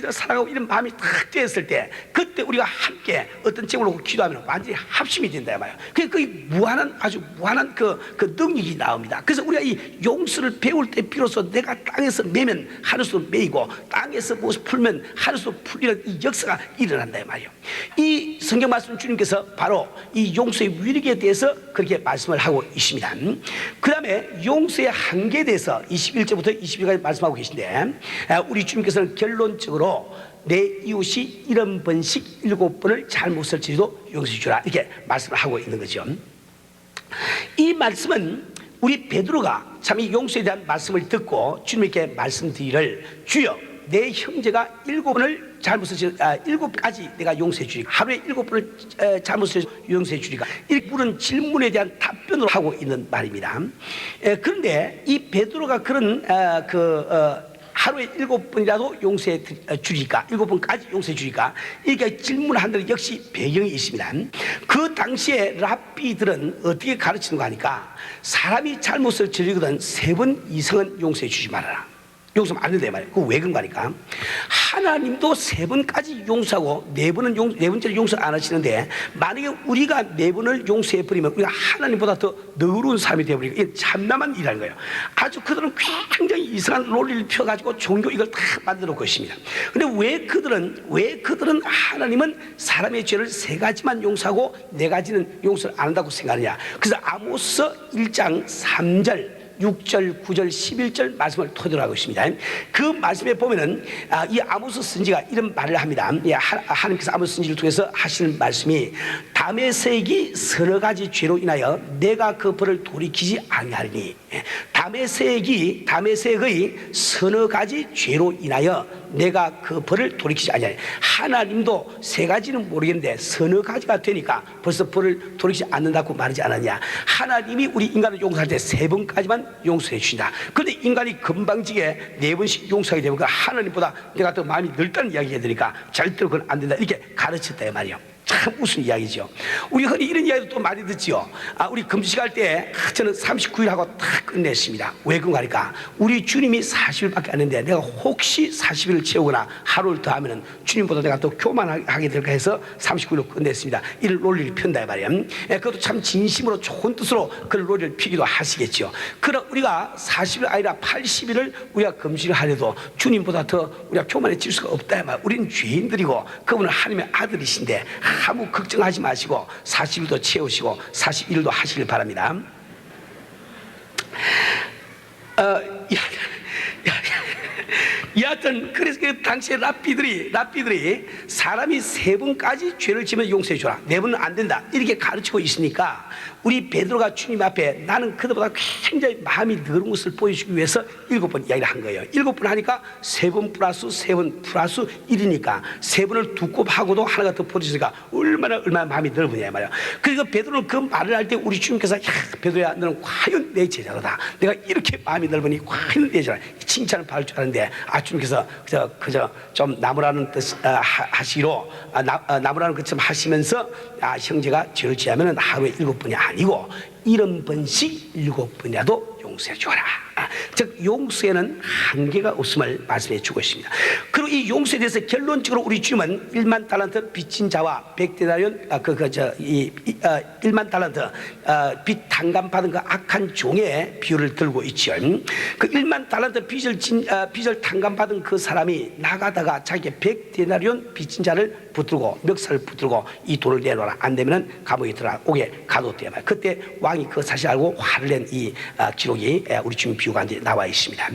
Speaker 1: 사랑하고 이런 마음이 탁 되었을 때, 그때 우리가 함께 어떤 제목을 놓고 기도하면 완전히 합심이 된다 말이에요. 그게 무한한, 아주 무한한 그 능력이 나옵니다. 그래서 우리가 이 용서를 배울 때 비로소 내가 땅에서 매면 하늘에서 매이고 땅에서 무엇을 풀면 하늘에서 풀리는 이 역사가 일어난다 말이에요. 이 성경 말씀 주님께서 바로 이 용서의 위력에 대해서 그렇게 말씀을 하고 있습니다. 그 다음에 용서의 한계에 대해서 21절부터 22절까지 말씀하고 계신데, 우리 주님께서는 결론적으로 내 이웃이 70번씩 7번을 잘못을 저지도 용서해 주라 이렇게 말씀을 하고 있는 거죠. 이 말씀은 우리 베드로가 참 이 용서에 대한 말씀을 듣고 주님께 말씀드리기를, 주여 내 형제가 7번을 잘못을 7가지 내가 용서해 주리까, 하루에 7번을 잘못을 용서해 주리까, 이렇게 물은 질문에 대한 답변을 하고 있는 말입니다. 그런데 이 베드로가 그런 하루에 7번이라도 용서해 주리까, 7번까지 용서해 주리까, 이렇게 질문을 데는 역시 배경이 있습니다. 그 당시에 랍비들은 어떻게 가르치는가 하니까, 사람이 잘못을 저지르거든 3번 이상은 용서해 주지 말아라. 용서하면 안 된다 말이에요. 그거 왜 그런가 하니까, 하나님도 3번까지 용서하고 4번째를 용서 안 하시는데, 만약에 우리가 4번을 용서해 버리면 우리가 하나님보다 더 너그러운 사람이 되어버리고, 이게 참남한 일이라는 거예요. 아주 그들은 굉장히 이상한 논리를 펴가지고 종교 이걸 다 만들어 놓고 있습니다. 근데 왜 그들은 하나님은 사람의 죄를 3가지만 용서하고 4가지는 용서를 안 한다고 생각하느냐. 그래서 아모스 1장 3절 6절, 9절, 11절 말씀을 토대로 하고 있습니다. 그 말씀에 보면은 이 아모스 선지가 이런 말을 합니다. 하나님께서 아모스 선지를 통해서 하시는 말씀이, 다메섹이 서너 가지 죄로 인하여 내가 그 벌을 돌이키지 아니하리니, 다메섹의 서너 가지 죄로 인하여 내가 그 벌을 돌이키지 아니하리니, 하나님도 3가지는 모르겠는데 서너 가지가 되니까 벌써 벌을 돌이키지 않는다고 말하지 않았냐. 하나님이 우리 인간을 용서할 때 3번까지만 용서해 주신다. 그런데 인간이 금방지게 4번씩 용서하게 되면 그 하나님보다 내가 더 마음이 넓다는 이야기 해드리니까 절대로 그건 안 된다 이렇게 가르쳤다 말이에요. 참 무슨 이야기죠. 우리 흔히 이런 이야기도 또 많이 듣지요. 우리 금식 할 때 저는 39일 하고 다 끝냈습니다. 왜 그런가 하니까, 우리 주님이 40일밖에 안 했는데 내가 혹시 40일을 채우거나 하루를 더 하면은 주님보다 내가 더 교만하게 될까 해서 39일로 끝냈습니다. 이런 논리를 편다 말이에요. 그것도 참 진심으로 좋은 뜻으로 그런 논리를 피기도 하시겠죠. 그럼 우리가 40일 아니라 80일을 우리가 금식을 하려도 주님보다 더 우리가 교만해질 수가 없다 말. 우리는 죄인들이고 그분은 하나님의 아들이신데 아무 걱정하지 마시고 40일도 채우시고 41일도 하시길 바랍니다. 여하튼 그래서 그 당시에 랍비들이 사람이 3번까지 죄를 지면 용서해 줘라, 4번은 안 된다, 이렇게 가르치고 있으니까 우리 베드로가 주님 앞에 나는 그들보다 굉장히 마음이 넓은 것을 보여주기 위해서 7번 이야기를 한 거예요. 7번 하니까 3번 플러스 3번 플러스 1이니까 3번을 두 곱하고도 하나가 더 보여주니까 얼마나 마음이 넓으냐 말이야. 그러니까 베드로는 그 말을 할 때 우리 주님께서 야 베드로야 너는 과연 내 제자로다, 내가 이렇게 마음이 넓으니 과연 내 제자, 칭찬을 받을 줄 아는데 주님께서 그저 좀 나무라는 뜻 하시로 나무라는 것처럼 하시면서 형제가 죄를 지으면 하루에 7번이 아니고 70번씩 7번이라도 용서해 주어라. 즉 용서에는 한계가 없음을 말씀해 주고 있습니다. 그리고 이 용서에 대해서 결론적으로 우리 주님은 1만 달란트 빚진 자와 100데나리온 1만 달란트 빚 탕감 받은 그 악한 종의 비유를 들고 있죠. 그 1만 달란트 빚을 탕감 받은 그 사람이 나가다가 자기 100데나리온 빚진 자를 붙들고 멱살을 붙들고 이 돈을 내놓아라, 안 되면은 감옥에 들어가 오게 가뒀대요. 그때 왕이 그 사실 알고 화를 낸 이 기록이 우리 주님 비유가 나와 있습니다.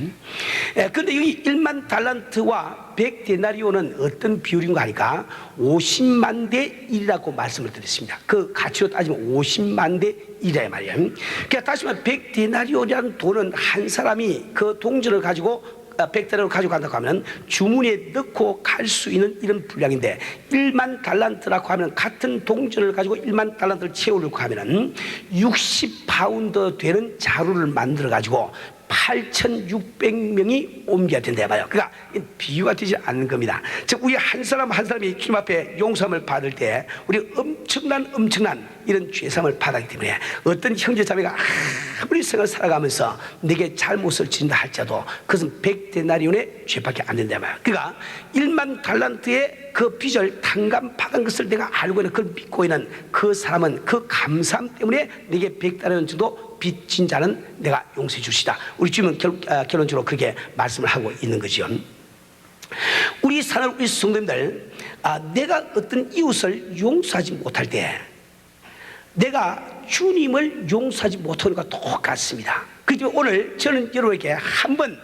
Speaker 1: 그런데 여기 1만 달란트와 100데나리온은 어떤 비율인가 하니까 50만 대 1이라고 말씀을 드렸습니다. 그 가치로 따지면 50만 대 1이란 말이에요. 그러니까 다시 말하면 100데나리온이라는 돈은 한 사람이 그 동전을 가지고 100데나리온을 가지고 간다고 하면 주머니에 넣고 갈 수 있는 이런 분량인데 1만 달란트라고 하면 같은 동전을 가지고 1만 달란트를 채우려고 하면 60파운드 되는 자루를 만들어 가지고 8,600명이 옮겨야 된다 말이에요. 그러니까 비유가 되지 않는 겁니다. 즉 우리 한 사람 한 사람이 주님 앞에 용서함을 받을 때 우리 엄청난 이런 죄사함을 받았기 때문에 어떤 형제자매가 아무리 생을 살아가면서 내게 잘못을 짓는다 할지라도 그것은 100데나리온의 죄밖에 안 된다 말이에요. 그러니까 1만 달란트의 그 빚을 탕감 받은 것을 내가 알고 있는, 그걸 믿고 있는 그 사람은 그 감사함 때문에 내게 100데나리온 정도 빚진 자는 내가 용서해 주시다. 우리 주님은 결론적으로 그렇게 말씀을 하고 있는 거죠. 우리 사는 우리 성도님들, 내가 어떤 이웃을 용서하지 못할 때 내가 주님을 용서하지 못하는 것과 똑같습니다. 그렇기 때문에 오늘 저는 여러분에게 한번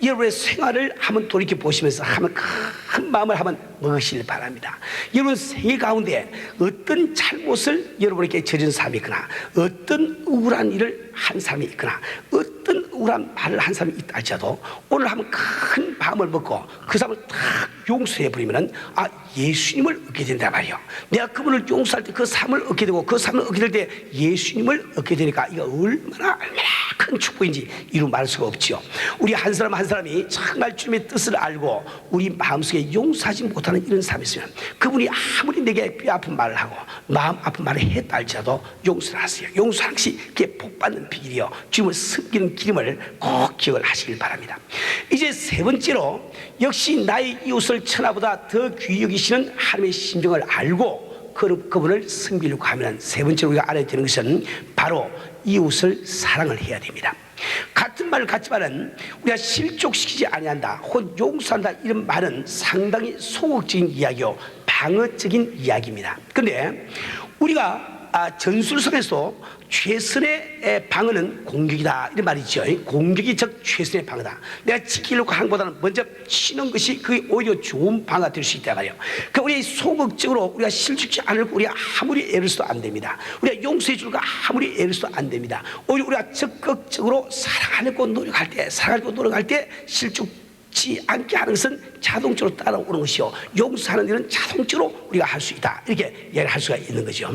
Speaker 1: 여러분의 생활을 한번 돌이켜 보시면서 한번 큰 마음을 한번 먹으시길 바랍니다. 여러분 생애 가운데 어떤 잘못을 여러분에게 저지른 사람이 있거나 어떤 우울한 일을 한 사람이 있거나 어떤 우울한 말을 한 사람이 있다 할지라도 오늘 한번 큰 마음을 먹고 그 사람을 딱 용서해 버리면은 예수님을 얻게 된단 말이에요. 내가 그분을 용서할 때 그 삶을 얻게 되고 그 삶을 얻게 될 때 예수님을 얻게 되니까 이거 얼마나 큰 축복인지 이루 말할 수가 없지요. 우리 한 사람 한 사람이 정말 주님의 뜻을 알고 우리 마음속에 용서하지 못하는 이런 사람이 있으면 그분이 아무리 내게 뼈 아픈 말을 하고 마음 아픈 말을 했다 할지라도 용서를 하세요. 용서하는 것이 그게 복받는 비결이요 주님을 섬기는 기름을 꼭 기억을 하시길 바랍니다. 이제 세 번째로 역시 나의 이웃을 천하보다 더 귀히 여기시는 하나님의 심정을 알고 그분을 섬기려고 하면 세 번째로 우리가 알아야 되는 것은 바로 이웃을 사랑을 해야 됩니다. 같은 말을 같지만은 우리가 실족시키지 아니한다 혹은 용서한다 이런 말은 상당히 소극적인 이야기요 방어적인 이야기입니다. 그런데 우리가 전술성에서 최선의 방어는 공격이다 이런 말이죠. 공격이 즉 최선의 방어다. 내가 지키려고 하는 것보다는 먼저 치는 것이 그게 오히려 좋은 방어가 될 수 있다 말이에요. 그러니까 우리 소극적으로 우리가 실축지 않을 우리가 아무리 애를 써도 안 됩니다. 우리가 용서해 줄까 아무리 애를 써도 안 됩니다. 오히려 우리가 적극적으로 사랑하려고 노력할 때 실축 않게 하는 것은 자동적으로 따라오는 것이요 용서하는 일은 자동적으로 우리가 할 수 있다 이렇게 이야기를 할 수가 있는 거죠.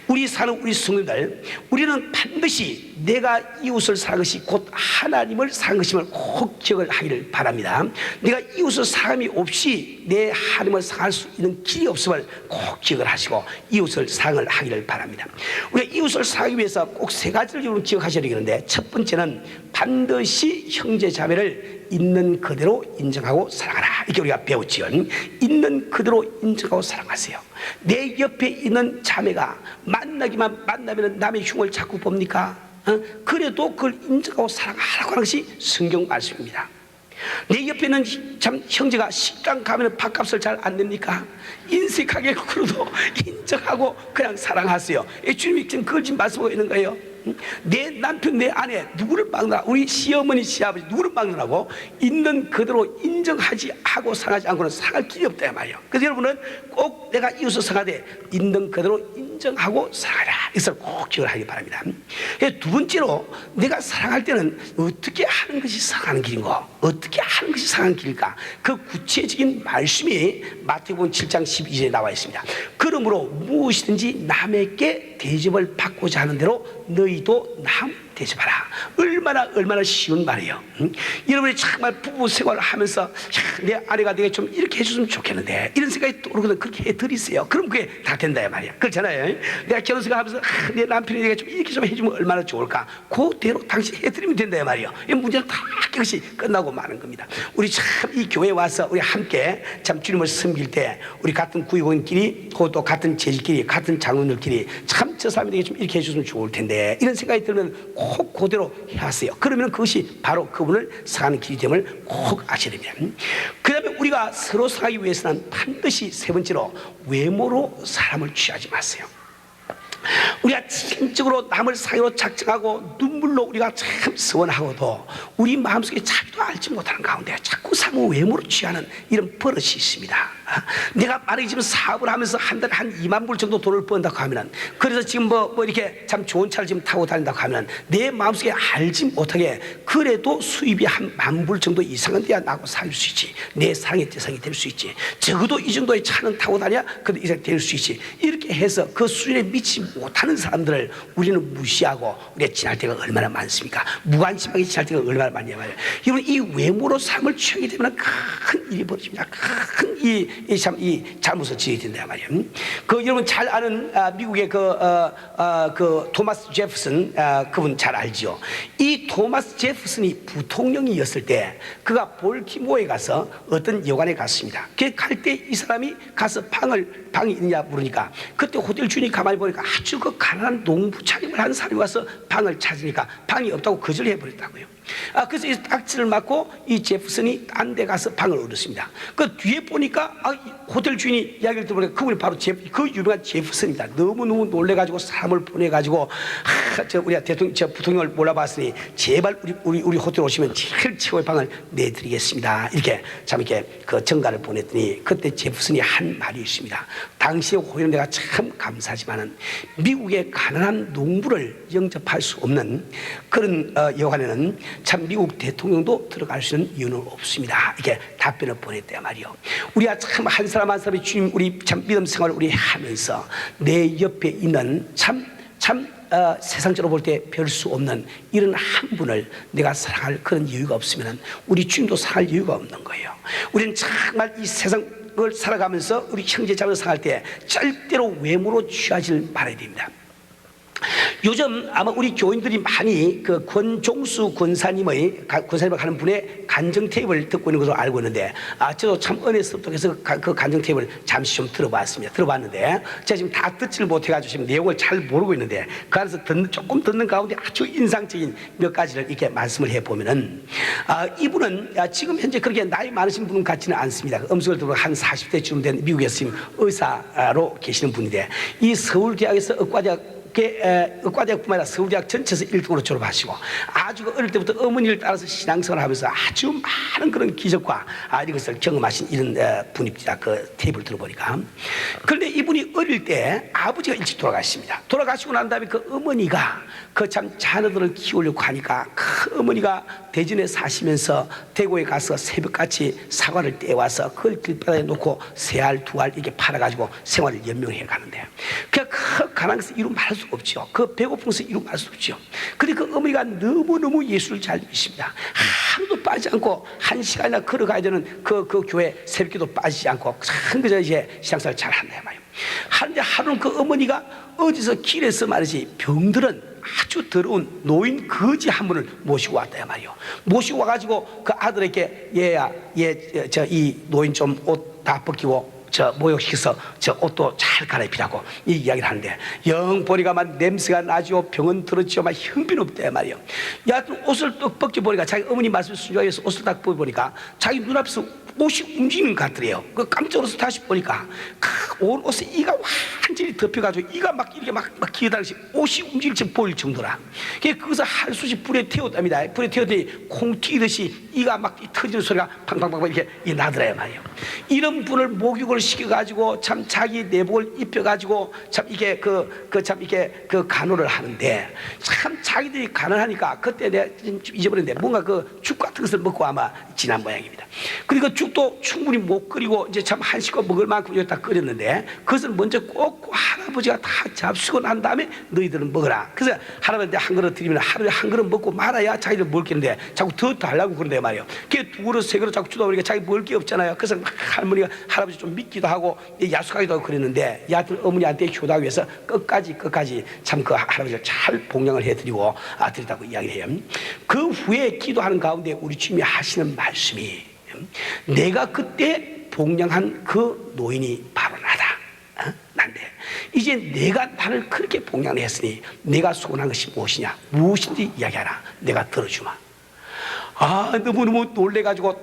Speaker 1: 우리 사는 우리 성도들 우리는 반드시 내가 이웃을 사랑하는 것이 곧 하나님을 사랑하는 것임을 꼭 기억을 하기를 바랍니다. 내가 이웃을 사랑함이 없이 내 하나님을 사랑할 수 있는 길이 없음을 꼭 기억을 하시고 이웃을 사랑을 하기를 바랍니다. 우리가 이웃을 사랑하기 위해서 꼭 세 가지를 여러분 기억하셔야 되겠는데 첫 번째는 반드시 형제 자매를 있는 그대로 인정하고 사랑하라 이렇게 우리가 배웠지요. 있는 그대로 인정하고 사랑하세요. 내 옆에 있는 자매가 만나면 남의 흉을 자꾸 봅니까? 그래도 그걸 인정하고 사랑하라고 하는 것이 성경 말씀입니다. 내 옆에 있는 참 형제가 식당 가면 밥값을 잘 안 냅니까? 인색하게 그래도 인정하고 그냥 사랑하세요. 주님이 지금 그걸 지금 말씀하고 있는 거예요. 내 남편, 내 아내 누구를 막느라, 우리 시어머니, 시아버지 누구를 막느라고 있는 그대로 인정하지 하고 상하지 않고는 상할 길이 없다 말이에요. 그래서 여러분은 꼭 내가 이웃을 상하되 있는 그대로 인정하고 사랑하라, 이것을 꼭 기억을 하기 바랍니다. 두 번째로, 내가 사랑할 때는 어떻게 하는 것이 사랑하는 길인고, 어떻게 하는 것이 사랑하는 길일까? 그 구체적인 말씀이 마태복음 7장 12절에 나와 있습니다. 그러므로 무엇이든지 남에게 대접을 받고자 하는 대로 너희도 남 대접하라. 얼마나 쉬운 말이에요. 여러분이 정말 부부 생활을 하면서, 야, 내 아내가 내가 좀 이렇게 해줬으면 좋겠는데, 이런 생각이 떠오르거든. 그렇게 해드리세요. 그럼 그게 다 된다 말이야. 그렇잖아요. 내가 결혼 생활하면서 내 남편이 내가 좀 이렇게 좀 해주면 얼마나 좋을까, 그대로 당신 해드리면 된다 말이에요. 이 문제는 다 깨끗이 끝나고 마는 겁니다. 우리 참 이 교회에 와서 우리 함께 참 주님을 섬길 때, 우리 같은 구역원끼리, 또 같은 재직끼리, 같은 장로들끼리 참 저 사람이 내게 좀 이렇게 해줬으면 좋을 텐데, 이런 생각이 들면 꼭 그대로 하세요. 그러면 그것이 바로 그분을 사랑하는 길이 됨을 꼭 아셔야 됩니다. 그 다음에 우리가 서로 사랑하기 위해서는 반드시 세 번째로, 외모로 사람을 취하지 마세요. 우리가 진정으로 남을 사랑으로 작정하고 눈물로 우리가 참 서원하고도 우리 마음속에 자기도 알지 못하는 가운데 자꾸 사람 외모로 취하는 이런 버릇이 있습니다. 내가 만약에 지금 사업을 하면서 한 달에 한 2만 불 정도 돈을 번다고 하면은, 그래서 지금 뭐 이렇게 참 좋은 차를 지금 타고 다닌다고 하면 내 마음속에 알지 못하게 그래도 수입이 한 10,000불 정도 이상은 돼야 나하고 살 수 있지, 내 사랑의 대상이 될 수 있지, 적어도 이 정도의 차는 타고 다녀야 그래도 이상 될 수 있지, 이렇게 해서 그 수준에 미치지 못하는 사람들을 우리는 무시하고 우리가 지날 때가 얼마나 많습니까? 무관심하게 지날 때가 얼마나 많냐 말이에요. 여러분, 이 외모로 삶을 취하게 되면 큰 일이 벌어집니다. 큰 이 잘못을 지게 된다 말이에요. 그 여러분 잘 아는 미국의 그 토마스 제프슨, 그분 잘 알지요. 이 토마스 제프슨이 부통령이었을 때 그가 볼티모어에 가서 어떤 여관에 갔습니다. 갈 때 이 사람이 가서 방이 있느냐 물으니까, 그때 호텔 주인이 가만히 보니까 아주 그 가난한 농부 차림을 한 사람이 와서 방을 찾으니까 방이 없다고 거절해 버렸다고요. 그래서 이 딱지를 맞고 이 제프슨이 딴 데 가서 방을 얻었습니다. 그 뒤에 보니까 호텔 주인이 이야기를 들어보니까 그분이 바로 그 유명한 제프슨입니다. 너무너무 놀래가지고 사람을 보내가지고, 우리가 부통령을 몰라봤으니 제발 우리 호텔 오시면 제일 최고의 방을 내드리겠습니다. 이렇게 참 이렇게 그 정가를 보냈더니, 그때 제프슨이 한 말이 있습니다. 당시에 오히려 내가 참 감사하지만은 미국의 가난한 농부를 영접할 수 없는 그런 여관에는 참 미국 대통령도 들어갈 수 있는 이유는 없습니다. 이렇게 답변을 보냈대요 말이요. 우리가 참 한 사람 한 사람이 주님, 우리 참 믿음 생활을 우리 하면서 내 옆에 있는 세상적으로 볼 때 별 수 없는 이런 한 분을 내가 사랑할 그런 이유가 없으면 우리 주님도 사랑할 이유가 없는 거예요. 우리는 정말 이 세상을 살아가면서 우리 형제자매를 사랑할 때 절대로 외모로 취하지 말아야 됩니다. 요즘 아마 우리 교인들이 많이 그 권종수 권사님을 하는 분의 간증 테이프를 듣고 있는 것으로 알고 있는데, 저도 참 은혜스럽해서 그 간증 테이프를 잠시 좀 들어봤는데, 제가 지금 다 듣지를 못해가지고 지금 내용을 잘 모르고 있는데, 그 안에서 조금 듣는 가운데 아주 인상적인 몇 가지를 이렇게 말씀을 해보면은, 이분은 지금 현재 그렇게 나이 많으신 분 같지는 않습니다. 음성을 들어 한 40대쯤 된 미국에서 지금 의사로 계시는 분인데, 이 서울대학에서 의과대학뿐만 아니라 서울대학 전체에서 1등으로 졸업하시고, 아주 어릴 때부터 어머니를 따라서 신앙생활을 하면서 아주 많은 그런 기적과 이것을 경험하신 이런 분입니다. 그 테이프를 들어보니까. 그런데 이분이 어릴 때 아버지가 일찍 돌아가십니다. 돌아가시고 난 다음에 그 어머니가 그 참 자녀들을 키우려고 하니까, 그 어머니가 대전에 사시면서 대구에 가서 새벽같이 사과를 떼와서 그걸 길바닥에 놓고 세 알, 두 알 이렇게 팔아가지고 생활을 연명해 가는데, 그 가난해서 이루 말할 수 없죠. 그 배고픔에서 이루 말할 수 없죠. 근데 그 어머니가 너무너무 예수를 잘 믿습니다. 하루도 빠지지 않고 1시간이나 걸어가야 되는 그 교회 새벽기도 빠지지 않고 참 그저 이제 신앙생활 잘 한다 말이에요. 하는데 하루는 그 어머니가 어디서 길에서 말이지 병들은 아주 더러운 노인 거지 한 분을 모시고 왔다 말이요. 모시고 와가지고 그 아들에게, 얘야, 이 노인 좀 옷 다 벗기고 저 모욕시켜서 저 옷도 잘 갈아입히라고 이 이야기를 하는데, 영 보니까 막 냄새가 나지요, 병은 들었지요, 막 형편없대 말이요. 여하튼 옷을 떡 벗겨 보니까, 자기 어머니 말씀 순종해서 옷을 딱 벗어보니까 자기 눈앞에서 옷이 움직이는 것 같더래요. 그 깜짝 놀라서 다시 보니까 온 옷에 이가 완전히 덮여가지고 이가 막 이렇게 막 기어다니듯이 옷이 움직일 지 보일 정도라. 그래서 한 숯이 불에 태웠답니다. 불에 태웠더니 콩 튀듯이 이가 막 터지는 소리가 팡팡팡 이렇게 나더래요 말이에요. 이런 분을 목욕을 시켜가지고 참 자기 내복을 입혀가지고 참 이게 참 이게 간호를 하는데, 참 자기들이 간호하니까 그때 내가 잊어버렸는데 뭔가 죽 같은 것을 먹고 아마 지난 모양입니다. 그리고 죽도 충분히 못 끓이고 이제 참 한식껏 먹을 만큼 여기 다 끓였는데, 그것을 먼저 꼭 할아버지가 다 잡수고 난 다음에 너희들은 먹어라. 그래서 할아버지한테 한 그릇 드리면 하루에 한 그릇 먹고 말아야 자기들 먹겠는데 자꾸 더 달라고 그런데 말이에요. 그게 두 그릇 세 그릇 자꾸 주다 보니까 자기 먹을 게 없잖아요. 그래서 할머니가 할아버지 좀 믿기도 하고 야속하기도 하고 그랬는데, 여하튼 어머니한테 효도하기 위해서 끝까지 참 그 할아버지를 잘 봉양을 해드리고 드리다고 이야기를 해요. 그 후에 기도하는 가운데 우리 주님이 하시는 말씀이, 내가 그때 봉양한 그 노인이 바로 나다. 난데 이제 내가 나를 그렇게 봉양을 했으니 내가 소원한 것이 무엇이냐, 무엇인지 이야기하라. 내가 들어주마. 너무너무 놀래가지고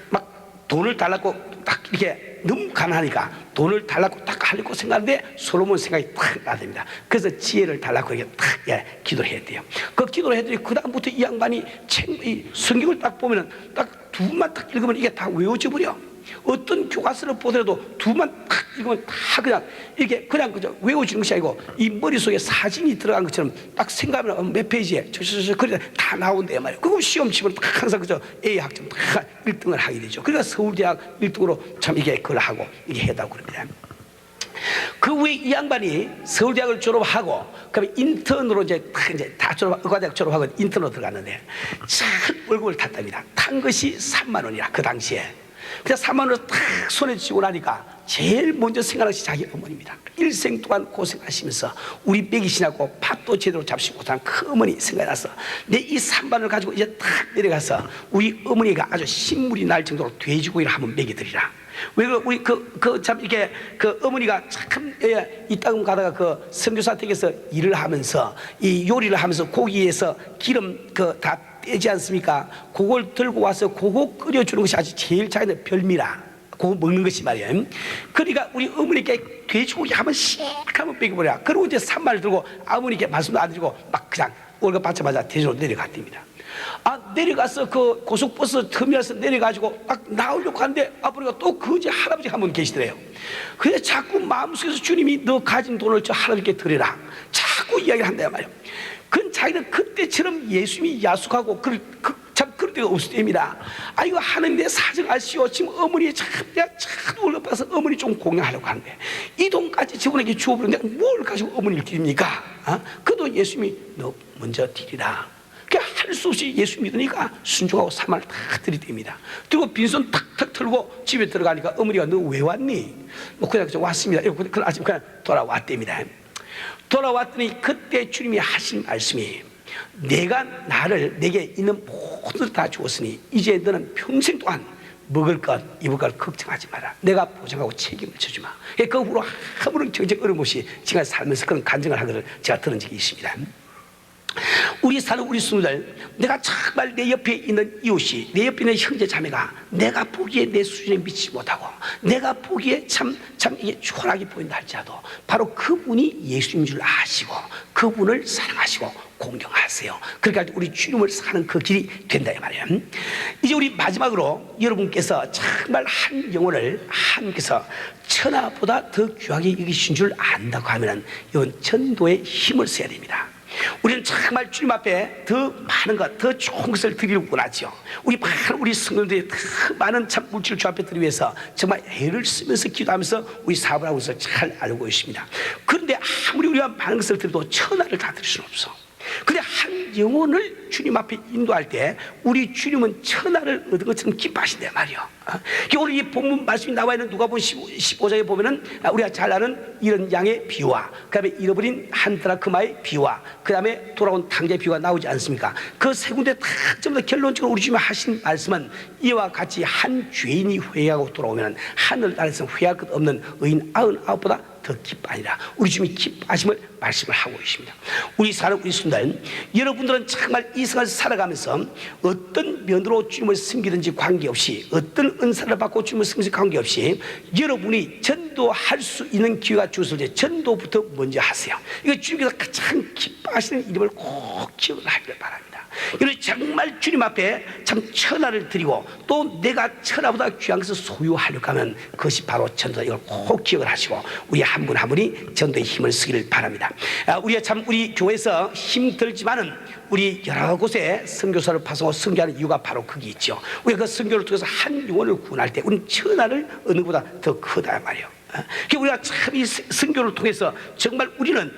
Speaker 1: 막 돈을 달라고 딱 이렇게 너무 가난하니까 돈을 달라고 딱 하려고 생각하는데 솔로몬 생각이 딱 나됩니다. 그래서 지혜를 달라고 이렇게 딱 기도를 했대요. 그 기도를 했더니 그 다음부터 이 양반이 이 성경을 딱 보면은 딱 두만 딱 읽으면 이게 다 외워져 버려. 어떤 교과서를 보더라도 두만 딱 읽으면 다 그냥 이게 그냥 그저 외워지는 것이 아니고 이 머릿속에 사진이 들어간 것처럼 딱 생각하면 몇 페이지에 그래 다 나온대 말이에요. 그거 시험 치면 딱 항상 그저 A 학점 다 1등을 하게 되죠. 그러니까 서울대학 1등으로 참 이게 그걸 하고 이게 했다고 그럽니다. 그 후에 이 양반이 서울대학을 졸업하고 그다음에 인턴으로 이제 다 의과대학 졸업하고 인턴으로 들어갔는데 참 월급을 탔답니다. 탄 것이 3만 원이라 그 당시에. 그래서 3만 원을 딱 손에 쥐고 나니까 제일 먼저 생각하는 것이 자기 어머니입니다. 일생 동안 고생하시면서 우리 먹이시냐고 밥도 제대로 잡지 못한 그 어머니 생각이 나서 내 이 3만 원을 가지고 이제 딱 내려가서 우리 어머니가 아주 신물이 날 정도로 돼지고기를 한번 먹여드리라. 왜 우리 참 이게 어머니가 참 이따금 가다가 그 선교사 댁에서 일을 하면서 이 요리를 하면서 고기에서 기름 다 떼지 않습니까? 그걸 들고 와서 그거 끓여주는 것이 아주 제일 자기는 별미라. 그거 먹는 것이 말이에요. 그러니까 우리 어머니께 돼지고기 한번 씩 한번 먹여보라. 그리고 이제 산말을 들고 어머니께 말씀도 안 드리고 막 그냥 월급 받자마자 대전으로 내려갔답니다. 내려가서 그 고속버스 터미널에서 내려가지고 딱 나오려고 하는데 아버지가 또 그제 할아버지 한 분 계시더래요. 그래서 자꾸 마음속에서 주님이 너 가진 돈을 저 할아버지께 드리라 자꾸 이야기를 한단 말이에요. 그건 자기는 그때처럼 예수님이 야속하고 참 그럴 때가 없을 때입니다. 이거 하는데 사정 아시오. 지금 어머니 참 월급 받아서 어머니 좀 공양하려고 하는데 이 돈까지 저분에게 주어버렸는데 뭘 가지고 어머니를 드립니까? 그 돈 예수님이 너 먼저 드리라. 할 수 없이 예수 믿으니까 순종하고 3만 다 들이댑니다. 그리고 빈손 탁탁 털고 집에 들어가니까 어머니가 너 왜 왔니? 그냥 왔습니다. 그 아침 그냥 돌아왔답니다. 돌아왔더니 그때 주님이 하신 말씀이 내가 내게 있는 모든 것을 다 주었으니 이제 너는 평생 동안 먹을 것, 입을 것 걱정하지 마라. 내가 보장하고 책임을 져주마. 그 후로 아무런 정책 어려움 없이 지금 살면서 그런 간증을 한 것을 제가 들은 적이 있습니다. 우리 사는 우리 친구들, 내가 정말 내 옆에 있는 이웃이, 내 옆에 있는 형제 자매가 내가 보기에 내 수준에 미치지 못하고 내가 보기에 참 이게 초라하게 보인다 할지라도 바로 그분이 예수님인 줄 아시고 그분을 사랑하시고 공경하세요. 그러니까 우리 주님을 사는 그 길이 된다 이 말이에요. 이제 우리 마지막으로 여러분께서 정말 한 영혼을 하나님께서 천하보다 더 귀하게 여기신 줄 안다고 하면 이건 전도에 힘을 써야 됩니다. 우리는 정말 주님 앞에 더 많은 것, 더 좋은 것을 드리려고 원하죠. 우리 성도들이 더 많은 참 물질을 주 앞에 드리기 위해서 정말 애를 쓰면서 기도하면서 우리 사업을 하고 있어 잘 알고 있습니다. 그런데 아무리 우리가 많은 것을 드려도 천하를 다 드릴 수는 없어. 근데 한 영혼을 주님 앞에 인도할 때 우리 주님은 천하를 얻은 것처럼 기뻐하신단 말이요. 오늘 이 본문 말씀이 나와 있는 누가복음 15장에 보면은 우리가 잘 아는 이런 양의 비유와 그다음에 잃어버린 한 드라크마의 비유와 그다음에 돌아온 탕자의 비유가 나오지 않습니까? 그 세 군데 다 전부 다 결론적으로 우리 주님이 하신 말씀은 이와 같이 한 죄인이 회개하고 돌아오면 하늘 나라에서 회개할 것 없는 의인 99보다 더 기뻐하니라. 우리 주님이 기뻐하심을 말씀을 하고 계십니다. 우리 사는 우리 순간 여러분들은 정말 이 생을 살아가면서 어떤 면으로 주님을 섬기든지 관계없이 어떤 은사를 받고 주님을 섬기든지 관계없이 여러분이 전도할 수 있는 기회가 주어질 때 전도부터 먼저 하세요. 이거 주님께서 가장 기뻐하시는 이름을 꼭 기억을 하기를 바랍니다. 이를 정말 주님 앞에 참 천하를 드리고 또 내가 천하보다 귀한 것을 소유하려고 하면 그것이 바로 전도다. 이걸 꼭 기억을 하시고 우리 한 분 한 분이 전도에 힘을 쓰기를 바랍니다. 우리가 참 우리 교회에서 힘들지만은 우리 여러 곳에 선교사를 파송하고 선교하는 이유가 바로 거기 있죠. 우리가 그 선교를 통해서 한 영혼을 구원할 때 우리는 천하를 어느 것보다 더 크다 말이에요. 우리가 참 이 선교를 통해서 정말 우리는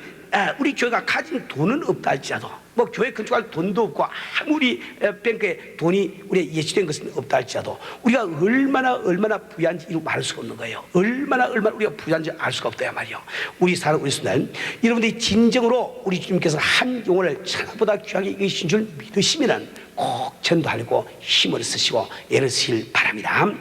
Speaker 1: 우리 교회가 가진 돈은 없다 할지라도 뭐 교회 건축할 돈도 없고 아무리 뱅크에 돈이 우리 예치된 것은 없다 할지라도 우리가 얼마나 부유한지 이루 말할 수가 없는 거예요. 얼마나 우리가 부유한지 알 수가 없다 말이에요. 우리 사는 우리 순간 여러분들이 진정으로 우리 주님께서 한 영혼을 천하보다 귀하게 여기신 줄 믿으시면 꼭 전도하려고 힘을 쓰시고 애를 쓰길 바랍니다.